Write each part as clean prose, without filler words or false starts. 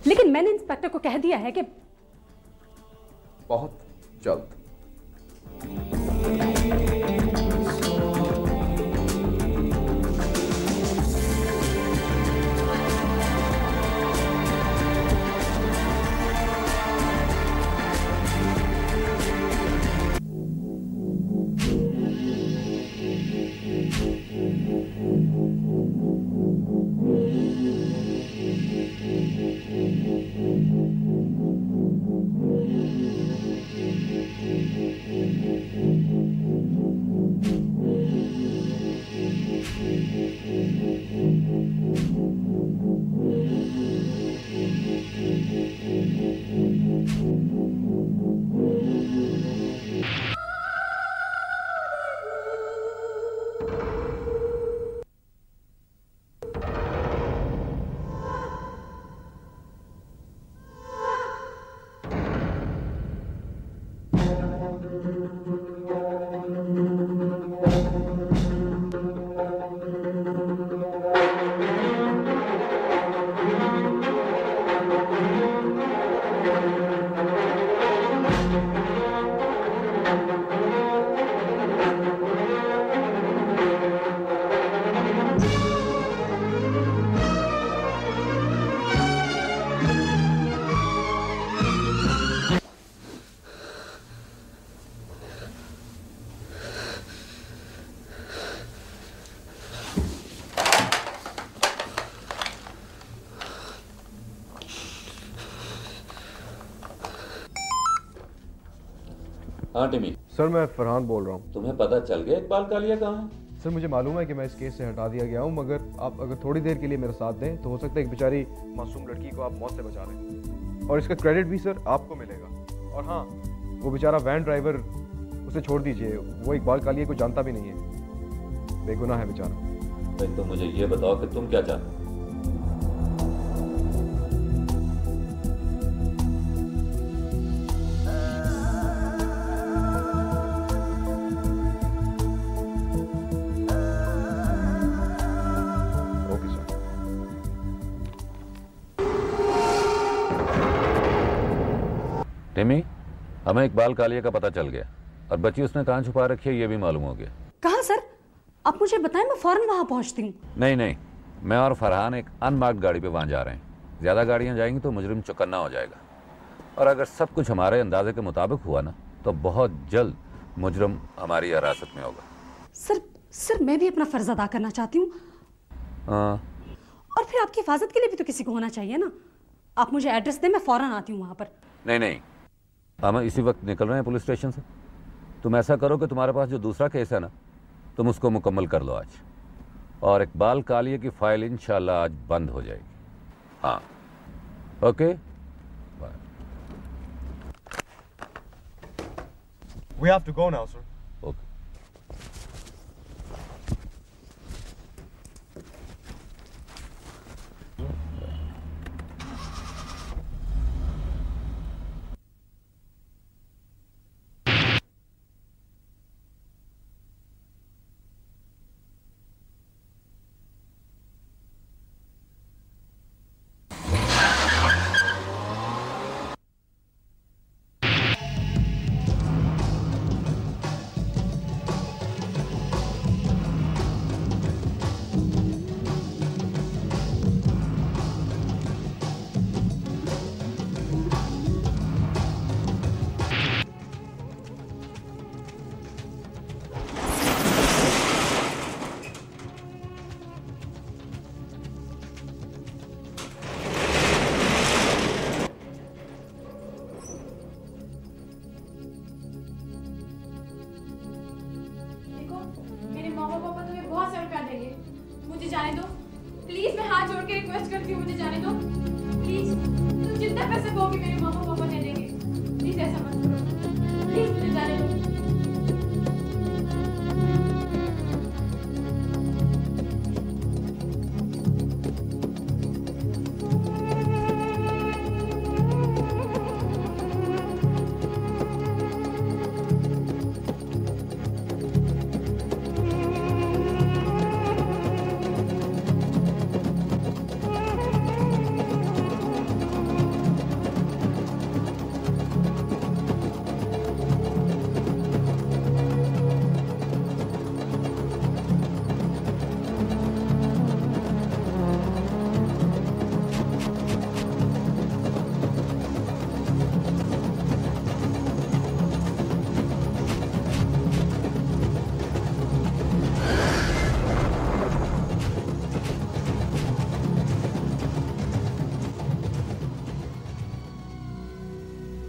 लेकिन मैंने इंस्पेक्टर को कह दिया है कि बहुत जल्द। हाँ टिमी। सर मैं फरहान बोल रहा हूँ। तुम्हें पता चल गया इकबाल कालिया कहाँ है? सर मुझे मालूम है कि मैं इस केस से हटा दिया गया हूँ, मगर आप अगर थोड़ी देर के लिए मेरा साथ दें तो हो सकता है एक बेचारी मासूम लड़की को आप मौत से बचा लें, और इसका क्रेडिट भी सर आपको मिलेगा। और हाँ, वो बेचारा वैन ड्राइवर, उसे छोड़ दीजिए, वो इकबाल कालिया को जानता भी नहीं है, बेगुनाह है बेचारा। भाई तो मुझे ये बताओ कि तुम क्या चाहते हो? टिमी, हमें इकबाल कालिया का पता चल गया और बच्ची उसने कहाँ छुपा रखी है ये भी मालूम हो गया। कहाँ सर? आप मुझे बताएं, मैं फौरन वहां पहुंचती हूँ। नहीं नहीं, मैं और फरहान एक अनमार्क्ड गाड़ी पे वहां जा रहे हैं। ज्यादा गाड़ियां जाएंगी तो मुजरिम चौकन्ना हो जाएगा, और अगर सब कुछ हमारे अंदाजे के मुताबिक हुआ ना तो बहुत जल्द मुजरिम हमारी हिरासत में होगा। सर मैं भी अपना फर्ज अदा करना चाहती हूँ, और फिर आपकी हिफाजत के लिए भी तो किसी को होना चाहिए ना। आप मुझे एड्रेस दें, मैं फौरन आती हूँ वहां पर। नहीं नहीं, हम इसी वक्त निकल रहे हैं पुलिस स्टेशन से। तुम ऐसा करो कि तुम्हारे पास जो दूसरा केस है ना, तुम उसको मुकम्मल कर लो आज, और इकबाल कालिया की फाइल इंशाल्लाह आज बंद हो जाएगी। हाँ, okay, bye. We have to go now, sir. Okay. मुझे जाने दो प्लीज, मैं हाथ जोड़ के रिक्वेस्ट करती हूँ, मुझे जाने दो प्लीज। तुम जितना कर सकोगे मेरे मामा पापा दे देंगे, प्लीज ऐसा मत करो, प्लीज मुझे जाने दो।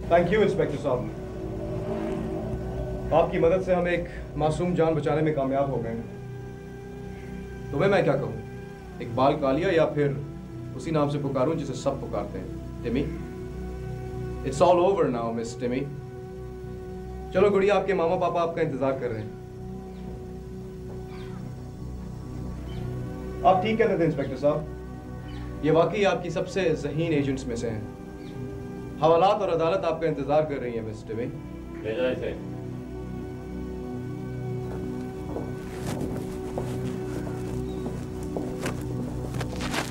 थैंक यू इंस्पेक्टर साहब, आपकी मदद से हम एक मासूम जान बचाने में कामयाब हो गए हैं। तुम्हें मैं क्या कहूँ, इकबाल कालिया या फिर उसी नाम से पुकारूं जिसे सब पुकारते हैं, टिमी? It's all over now miss टिमी। चलो गुड़िया, आपके मामा पापा आपका इंतजार कर रहे हैं। आप ठीक कहते थे इंस्पेक्टर साहब, ये वाकई आपकी सबसे ज़हीन एजेंट्स में से हैं। हवालात और अदालत आपका इंतजार कर रही है मिस टिमी। भेजा इसे।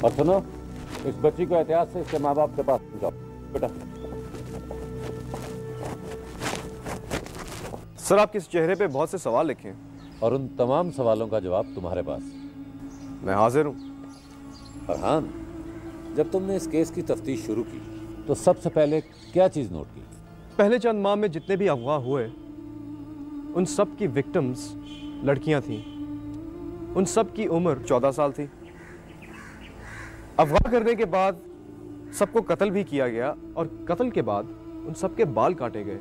और सुनो, इस बच्ची को एहतियात से इसके माँ बाप के पास पहुंचाओ। बेटा। सर, आपके इस चेहरे पे बहुत से सवाल लिखे हैं और उन तमाम सवालों का जवाब तुम्हारे पास। मैं हाजिर हूँ। फरहान, जब तुमने इस केस की तफ्तीश शुरू की तो सबसे पहले क्या चीज नोट की? पहले चंद माह में जितने भी अगवा हुए, उन सब की विक्टिम्स लड़कियां थीं। उन सब की उम्र 14 साल थी। अगवा करने के बाद सबको कत्ल भी किया गया और कत्ल के बाद उन सबके बाल काटे गए।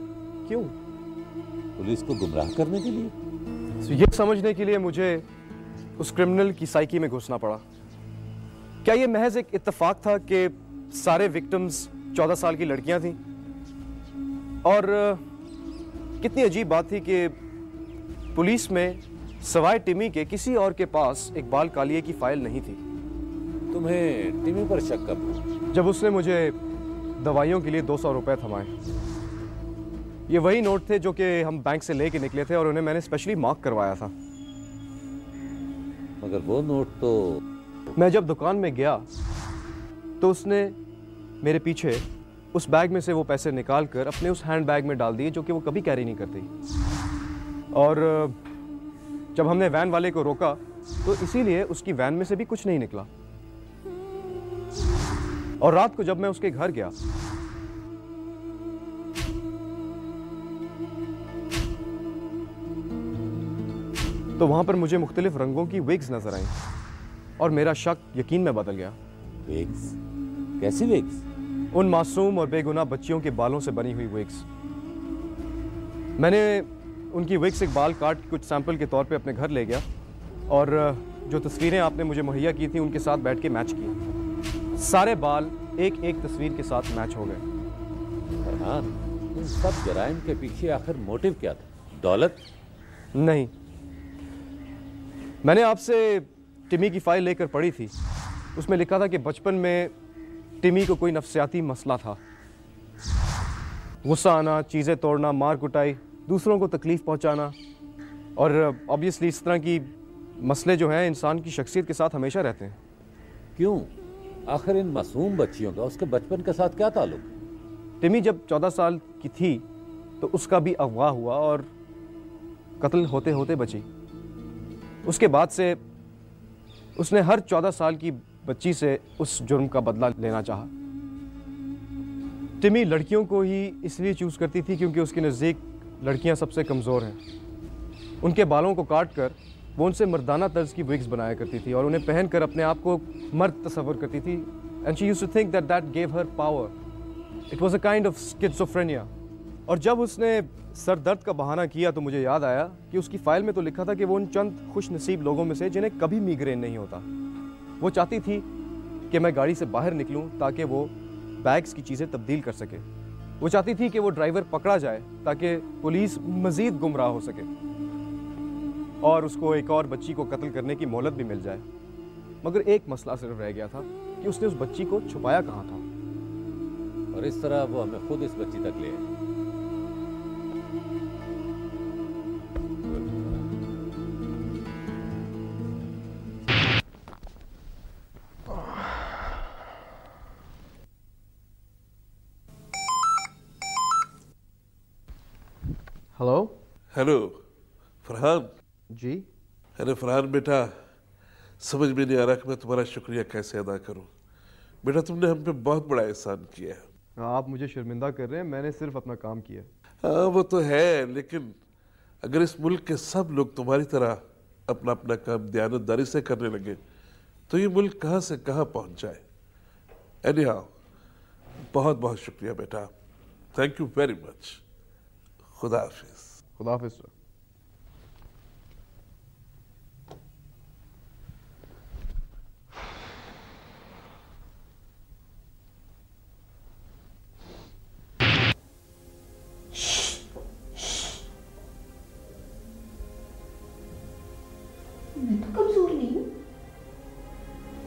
क्यों? पुलिस को गुमराह करने के लिए? तो ये समझने के लिए मुझे उस क्रिमिनल की साइकी में घुसना पड़ा। क्या ये महज एक इत्तेफाक था कि सारे विक्टिम्स 14 साल की लड़कियां थीं? और कितनी अजीब बात थी कि पुलिस में सवाए टिमी के किसी और के पास इकबाल कालिया की फाइल नहीं थी। तुम्हें टिमी पर शक कब हुआ? जब उसने मुझे दवाइयों के लिए 200 रुपए थमाए। ये वही नोट थे जो कि हम बैंक से लेके निकले थे और उन्हें मैंने स्पेशली मार्क करवाया था। मगर वो नोट तो... मैं जब दुकान में गया तो उसने मेरे पीछे उस बैग में से वो पैसे निकाल कर अपने उस हैंड बैग में डाल दिए जो कि वो कभी कैरी नहीं करती। और जब हमने वैन वाले को रोका तो इसीलिए उसकी वैन में से भी कुछ नहीं निकला। और रात को जब मैं उसके घर गया तो वहां पर मुझे मुख्तलिफ रंगों की विग्स नजर आई और मेरा शक यकीन में बदल गया। विग्स? कैसी विग्स? उन मासूम और बेगुनाह बच्चियों के बालों से बनी हुई विग्स। मैंने उनकी विग्स एक बाल काट कुछ सैंपल के तौर पे अपने घर ले गया और जो तस्वीरें आपने मुझे मुहैया की थी उनके साथ बैठ के मैच किए। सारे बाल एक एक तस्वीर के साथ मैच हो गए। फरहान, इन सब जराइम के पीछे आखिर मोटिव क्या था? दौलत? नहीं, मैंने आपसे टिमी की फाइल लेकर पढ़ी थी। उसमें लिखा था कि बचपन में टिमी को कोई नफ्सियाती मसला था। गुस्सा आना, चीज़ें तोड़ना, मार कुटाई, दूसरों को तकलीफ पहुंचाना। और ऑब्वियसली इस तरह की मसले जो हैं इंसान की शख्सियत के साथ हमेशा रहते हैं। क्यों? आखिर इन मासूम बच्चियों का उसके बचपन के साथ क्या ताल्लुक? टिमी जब 14 साल की थी तो उसका भी अगवा हुआ और कत्ल होते होते बची। उसके बाद से उसने हर 14 साल की बच्ची से उस जुर्म का बदला लेना चाहा। टिमी लड़कियों को ही इसलिए चूज करती थी क्योंकि उसके नज़दीक लड़कियां सबसे कमज़ोर हैं। उनके बालों को काट कर वो उनसे मर्दाना तर्ज की विग्स बनाया करती थी और उन्हें पहनकर अपने आप को मर्द तस्वर करती थी। And she used to think that gave her power. It was a kind of schizophrenia. और जब उसने सर दर्द का बहाना किया तो मुझे याद आया कि उसकी फाइल में तो लिखा था कि वो उन चंद खुश नसीब लोगों में से जिन्हें कभी मिग्रेन नहीं होता। वो चाहती थी कि मैं गाड़ी से बाहर निकलूं ताकि वो बैग्स की चीज़ें तब्दील कर सके। वो चाहती थी कि वो ड्राइवर पकड़ा जाए ताकि पुलिस मज़ीद गुमराह हो सके और उसको एक और बच्ची को कत्ल करने की मोहलत भी मिल जाए। मगर एक मसला सिर्फ रह गया था कि उसने उस बच्ची को छुपाया कहाँ था। और इस तरह वो हमें खुद इस बच्ची तक ले आए। हेलो। हेलो फरहान जी। अरे फरहान बेटा, समझ में नहीं आ रहा कि मैं तुम्हारा शुक्रिया कैसे अदा करूं। बेटा तुमने हम पे बहुत बड़ा एहसान किया है। आप मुझे शर्मिंदा कर रहे हैं, मैंने सिर्फ अपना काम किया। हाँ वो तो है, लेकिन अगर इस मुल्क के सब लोग तुम्हारी तरह अपना अपना काम दयानतदारी से करने लगे तो ये मुल्क कहाँ से कहाँ पहुँच जाए। एनीहाउ, बहुत बहुत शुक्रिया बेटा, थैंक यू वेरी मच। खुदा हाफिज। खुदा हाफिज सर। मैं तो कमजोर नहीं हूँ,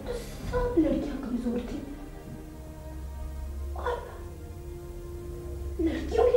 तो सब लड़कियां कमजोर थी और लड़कियों